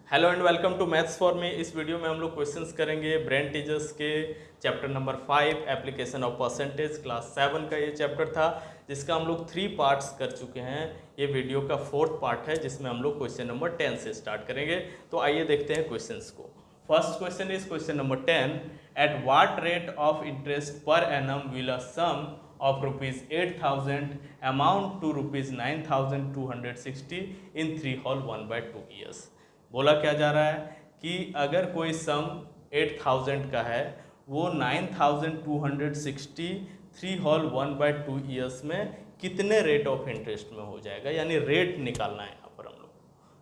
Hello and welcome to maths for me. इस video में हम लोग क्वेश्चंस करेंगे ब्रेन टीचर्स के chapter number 5 application of percentage class 7 का ये चैप्टर था, जिसका हम लोग 3 पार्ट्स कर चुके हैं। ये वीडियो का 4th पार्ट है, जिसमें हम लोग क्वेश्चन नंबर 10 से स्टार्ट करेंगे। तो आइए देखते हैं क्वेश्चंस को। First question is question number 10। At what rate of interest per annum will a sum of rupees 8,000 amount to rupees 9,260 in 3 whole 1/2 years। बोला क्या जा रहा है कि अगर कोई सम 8,000 का है, वो 9,260 3 whole 1/2 ईयर्स में कितने रेट ऑफ इंटरेस्ट में हो जाएगा, यानी रेट निकालना है यहाँ पर हम लोग।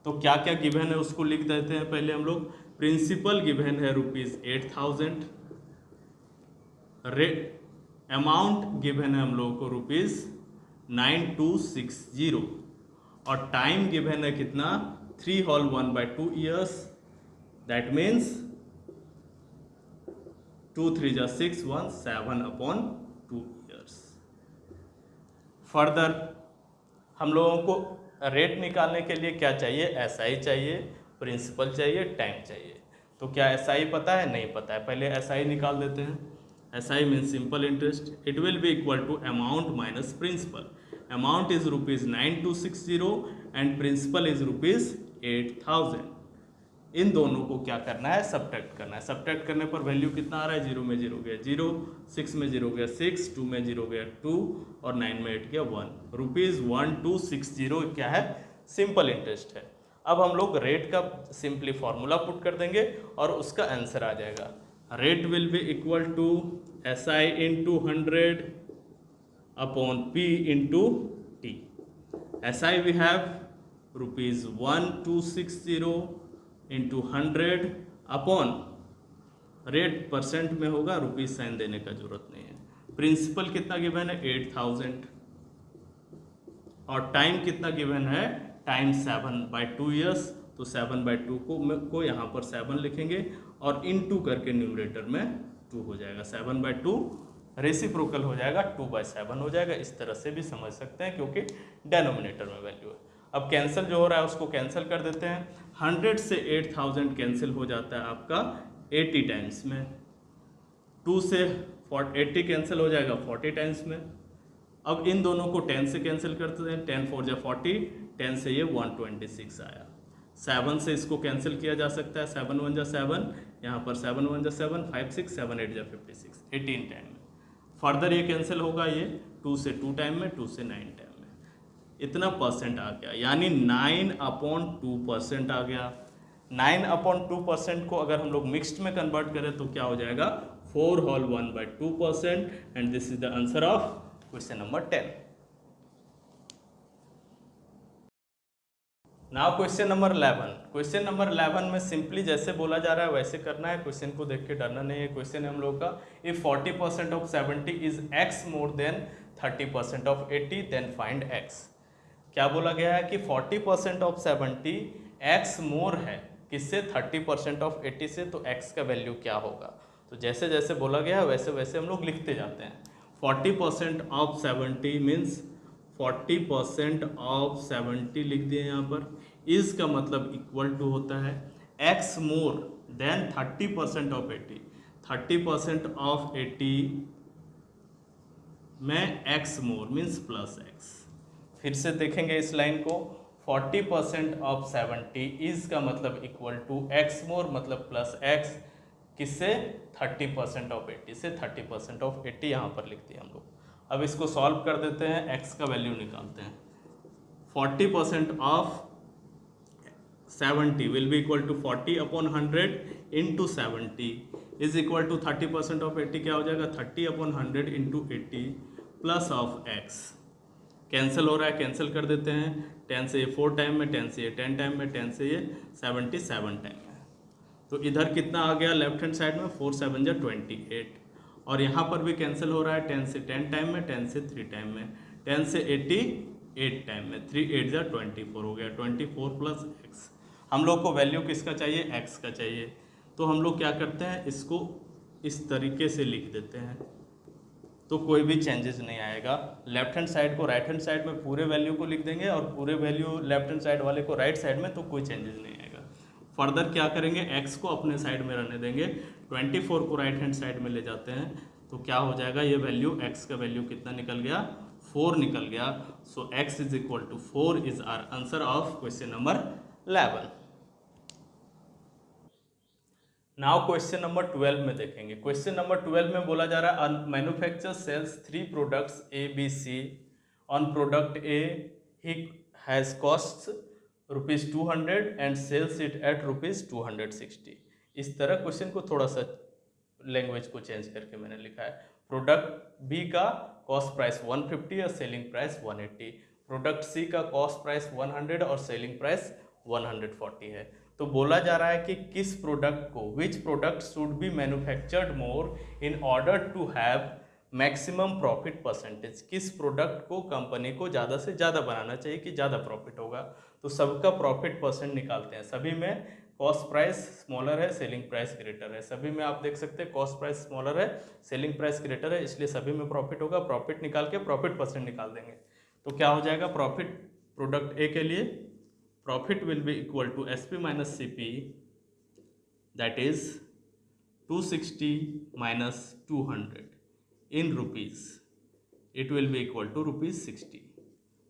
तो क्या क्या गिवन है उसको लिख देते हैं पहले हम लोग। प्रिंसिपल गिवन है रुपीज 8,000, रेट अमाउंट गिवन है हम लोगों को रुपीज 9,260 और टाइम गिवन है कितना 3 whole 1/2 ईयर्स। दैट मीन्स 2 3 जा 6 1 7/2 ईयर्स। फर्दर हम लोगों को रेट निकालने के लिए क्या चाहिए, एसआई चाहिए, प्रिंसिपल चाहिए, टाइम चाहिए। तो क्या एसआई पता है? नहीं पता है। पहले एसआई निकाल देते हैं। SI means simple interest. It will be equal to amount minus principal. Amount is rupees 9,260 and principal is rupees 8,000. इन दोनों को क्या करना है, सब्ट्रैक्ट करना है। सब्ट्रैक्ट करने पर वैल्यू कितना आ रहा है, 0 में 0 गया 0, 6 में 0 गया 6, 2 में 0 गया 2 और 9 में 8 गया 1। रुपीज़ 1,260 क्या है, सिंपल इंटरेस्ट है। अब हम लोग रेट का सिंपली फॉर्मूला पुट कर देंगे और उसका आंसर आ जाएगा। Rate will be equal to SI into 100 upon P into T. SI we have rupees 1,260 into 100 upon rate percent में होगा, रुपीज साइन देने का जरूरत नहीं है। प्रिंसिपल कितना गिवन है 8,000 और टाइम कितना गिवन है, टाइम 7/2 ईयर्स। तो 7/2 को यहाँ पर 7 लिखेंगे और इनटू करके न्यूमरेटर में 2 हो जाएगा। 7/2 रेसिप्रोकल हो जाएगा, 2/7 हो जाएगा। इस तरह से भी समझ सकते हैं क्योंकि डेनोमिनेटर में वैल्यू है। अब कैंसिल जो हो रहा है उसको कैंसिल कर देते हैं। 100 से 8,000 कैंसिल हो जाता है आपका 80 टाइम्स में। 2 से 80 कैंसिल हो जाएगा 40 टाइम्स में। अब इन दोनों को 10 से कैंसिल करते हैं। 10 4 जा 40, 10 से ये 126 आया। 7 से इसको कैंसिल किया जा सकता है, 7 1 जा 7, यहाँ पर 7 1 जा 7, 5 6 7 8 जा 56, 18 टाइम में। फर्दर ये कैंसिल होगा, ये 2 से 2 टाइम में, 2 से 9 टाइम में। इतना परसेंट आ गया, यानी 9/2% आ गया। 9/2% को अगर हम लोग मिक्स्ड में कन्वर्ट करें तो क्या हो जाएगा, 4 whole 1/2%। And this is the answer of question number 10। Now question number 11। Question number 11 में सिंपली जैसे बोला जा रहा है वैसे करना है। क्वेश्चन को देख के डरना नहीं है। क्वेश्चन है हम लोग का, if 40% of 70 is x more than 30% of 80 then find x। क्या बोला गया है कि 40% ऑफ 70 x मोर है किससे, 30% ऑफ 80 से, तो x का वैल्यू क्या होगा। तो जैसे जैसे बोला गया है वैसे वैसे हम लोग लिखते जाते हैं। 40% ऑफ 70 मीन्स 40% ऑफ 70 लिख दिए यहाँ पर। इज का मतलब इक्वल टू होता है x more than 30% of 80। 30% of 80 में x मोर मीन्स प्लस x। फिर से देखेंगे इस लाइन को, 40% ऑफ 70 इज का मतलब इक्वल टू x मोर मतलब प्लस x, किससे, 30% ऑफ 80 से। 30% ऑफ 80 यहाँ पर लिख दिया हम लोग। अब इसको सॉल्व कर देते हैं, x का वैल्यू निकालते हैं। 40% of 70 will be equal to 40/100 into 70 is equal to 30% of 80 क्या हो जाएगा, 30/100 into 80 plus of x। Cancel हो रहा है, कैंसिल कर देते हैं। 10 से ये 4 टाइम में, 10 से ये 10 टाइम में, 10 से ये 77 टाइम में। तो इधर कितना आ गया लेफ्ट हैंड साइड में, 4 7 जा 28। और यहाँ पर भी कैंसिल हो रहा है, 10 से 10 टाइम में, 10 से 3 टाइम में, 10 से 88 टाइम में, 3 8 जा 24 हो गया, 24 प्लस x। हम लोग को वैल्यू किसका चाहिए, x का चाहिए। तो हम लोग क्या करते हैं, इसको इस तरीके से लिख देते हैं तो कोई भी चेंजेस नहीं आएगा। लेफ्ट हैंड साइड को राइट हैंड साइड में पूरे वैल्यू को लिख देंगे और पूरे वैल्यू लेफ्ट हैंड साइड वाले को राइट साइड में, तो कोई चेंजेस नहीं आएगा। फर्दर क्या करेंगे, x को अपने साइड में रहने देंगे, 24 को राइट हैंड साइड में ले जाते हैं तो क्या हो जाएगा, ये वैल्यू x का वैल्यू कितना निकल गया, 4 निकल गया। So x is equal to 4 is our answer of question number 11। Now question number 12 में देखेंगे। क्वेश्चन नंबर 12 में बोला जा रहा है manufacture sales 3 products A B C. On product A he has cost ₹200 and sales it at ₹260। इस तरह question को थोड़ा सा लैंग्वेज को चेंज करके मैंने लिखा है। प्रोडक्ट बी का कॉस्ट प्राइस 150 और सेलिंग प्राइस 180, प्रोडक्ट सी का कॉस्ट प्राइस 100 और सेलिंग प्राइस 140 है। तो बोला जा रहा है कि किस प्रोडक्ट को, which product should be manufactured more in order to have maximum profit percentage, किस प्रोडक्ट को कंपनी को ज़्यादा से ज़्यादा बनाना चाहिए कि ज़्यादा प्रॉफिट होगा। तो सबका प्रॉफिट परसेंट निकालते हैं। सभी में कॉस्ट प्राइस स्मॉलर है, सेलिंग प्राइस ग्रेटर है। सभी में आप देख सकते हैं कॉस्ट प्राइस स्मॉलर है, सेलिंग प्राइस ग्रेटर है, इसलिए सभी में प्रॉफिट होगा। प्रॉफिट निकाल के प्रॉफिट परसेंट निकाल देंगे। तो क्या हो जाएगा, प्रॉफिट प्रोडक्ट ए के लिए profit will be equal to SP minus CP, that is 260 minus 200 in rupees, it will be equal to ₹60।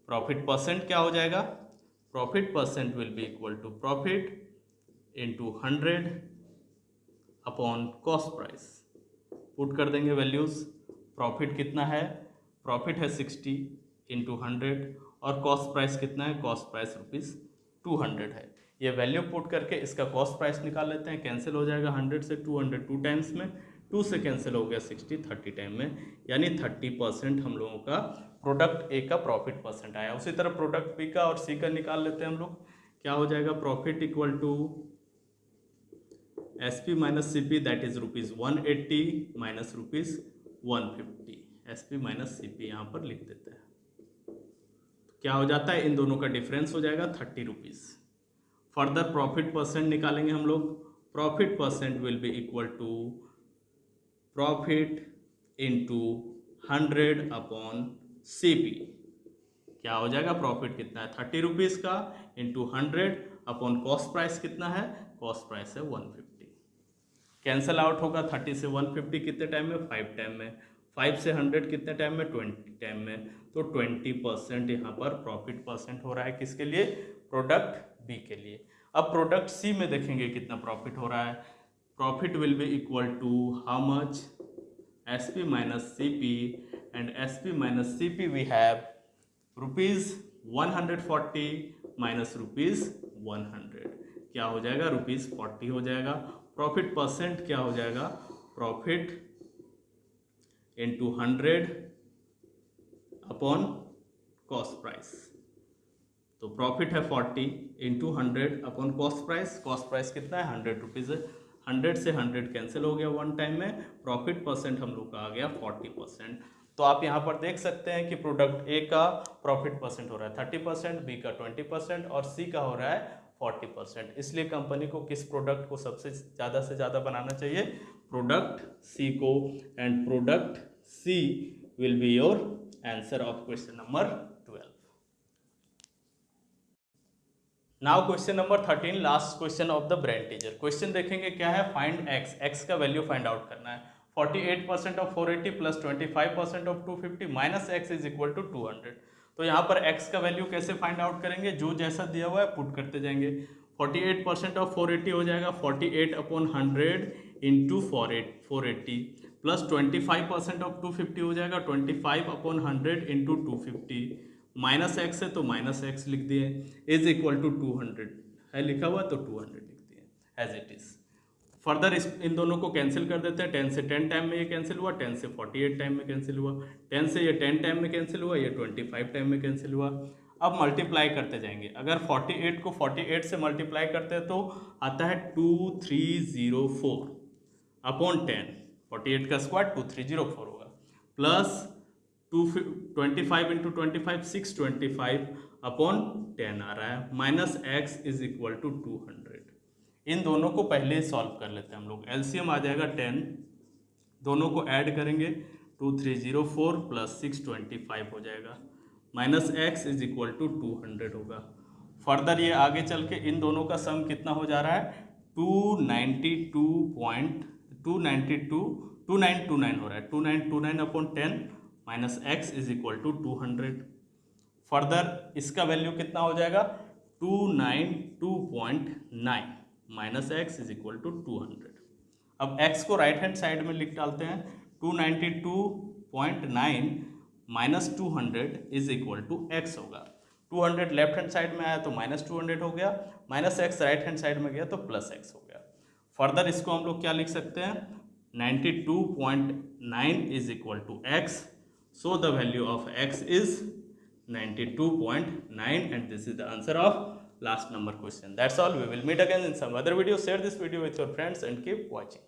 Profit percent क्या हो जाएगा, profit percent will be equal to profit into 100 upon cost price. Put कर देंगे values. Profit कितना है, profit है 60 into 100 और cost price कितना है, कॉस्ट प्राइस ₹200 है। ये वैल्यू पुट करके इसका कॉस्ट प्राइस निकाल लेते हैं। कैंसिल हो जाएगा 100 से 200 2 टाइम्स में, 2 से कैंसिल हो गया 60 30 टाइम में, यानी 30% हम लोगों का प्रोडक्ट ए का प्रॉफिट परसेंट आया। उसी तरह प्रोडक्ट बी का और सी का निकाल लेते हैं हम लोग। क्या हो जाएगा, profit equal to SP minus CP, that is ₹180 minus ₹150। SP minus CP यहाँ पर लिख देते हैं। क्या हो जाता है, इन दोनों का डिफरेंस हो जाएगा ₹30। फर्दर प्रॉफिट परसेंट निकालेंगे हम लोग। Profit percent will be equal to profit into 100 upon CP। क्या हो जाएगा, प्रॉफिट कितना है ₹30 का इंटू 100 अपॉन कॉस्ट प्राइस कितना है, कॉस्ट प्राइस है 150। कैंसल आउट होगा 30 से 150 कितने टाइम में, 5 टाइम में। 5 से 100 कितने टाइम में, 20 टाइम में। तो 20% यहाँ पर प्रॉफिट परसेंट हो रहा है किसके लिए, प्रोडक्ट बी के लिए। अब प्रोडक्ट सी में देखेंगे कितना प्रॉफिट हो रहा है। Profit will be equal to how much, SP minus CP, and SP minus CP we have ₹140 minus ₹100। क्या हो जाएगा, ₹40 हो जाएगा। प्रॉफिट परसेंट क्या हो जाएगा, profit into 100 upon cost price. तो प्रॉफिट है 40 into 100 upon cost price. Cost price कितना है, ₹100 है। 100 से 100 कैंसिल हो गया 1 टाइम में। प्रॉफिट परसेंट हम लोग का आ गया 40%। तो आप यहाँ पर देख सकते हैं कि प्रोडक्ट ए का प्रॉफिट परसेंट हो रहा है 30%, बी का 20% और सी का हो रहा है 40%। इसलिए कंपनी को किस प्रोडक्ट को सबसे ज़्यादा से ज़्यादा बनाना चाहिए, प्रोडक्ट सी को। And product C will be your answer of question number 12। Now question number 13, last question of the brain teaser. Question देखेंगे क्या है, फाइंड एक्स, एक्स का वैल्यू फाइंड आउट करना है। 48% of 480 plus 25% of 250 minus x is equal to 200। तो यहाँ पर x का वैल्यू कैसे फाइंड आउट करेंगे, जो जैसा दिया हुआ है पुट करते जाएंगे। 48% ऑफ 480 हो जाएगा 48 अपॉन 100 इंटू 480 प्लस 25% ऑफ 250 हो जाएगा 25 अपॉन 100 इंटू 250 माइनस एक्स है तो माइनस एक्स लिख दिए, इज इक्वल टू 200 है लिखा हुआ तो 200 लिख दिए एज इट इज। फर्दर इन दोनों को कैंसिल कर देते हैं। 10 से 10 टाइम में ये कैंसिल हुआ, 10 से 48 टाइम में कैंसिल हुआ, 10 से ये 10 टाइम में कैंसिल हुआ, ये 25 टाइम में कैंसिल हुआ। अब मल्टीप्लाई करते जाएंगे। अगर 48 को 48 से मल्टीप्लाई करते हैं तो आता है 2304 अपॉन 10। 48 का स्क्वायर 2304 होगा, प्लस 25 इंटू 25 625 अपॉन 10 आ रहा है, minus x is equal to 200। इन दोनों को पहले सॉल्व कर लेते हैं हम लोग। एलसीएम आ जाएगा 10, दोनों को ऐड करेंगे 2304 प्लस 625 हो जाएगा, minus x is equal to 200 होगा। फर्दर ये आगे चल के इन दोनों का सम कितना हो जा रहा है 2929 हो रहा है 2929 upon 10 minus x is equal to 200। Further इसका वैल्यू कितना हो जाएगा 292.9 minus x is equal to 200। अब x को राइट हैंड साइड में लिख डालते हैं 292.9 minus 200 is equal to x होगा। 200 लेफ्ट हैंड साइड में आया तो माइनस 200 हो गया, minus x right hand side में गया तो प्लस x हो गया। फर्दर इसको हम लोग क्या लिख सकते हैं 92.9 is equal to x, so the value of x is 92.9 and this is the answer of last number question. That's all. We will meet again in some other video. Share this video with your friends and keep watching.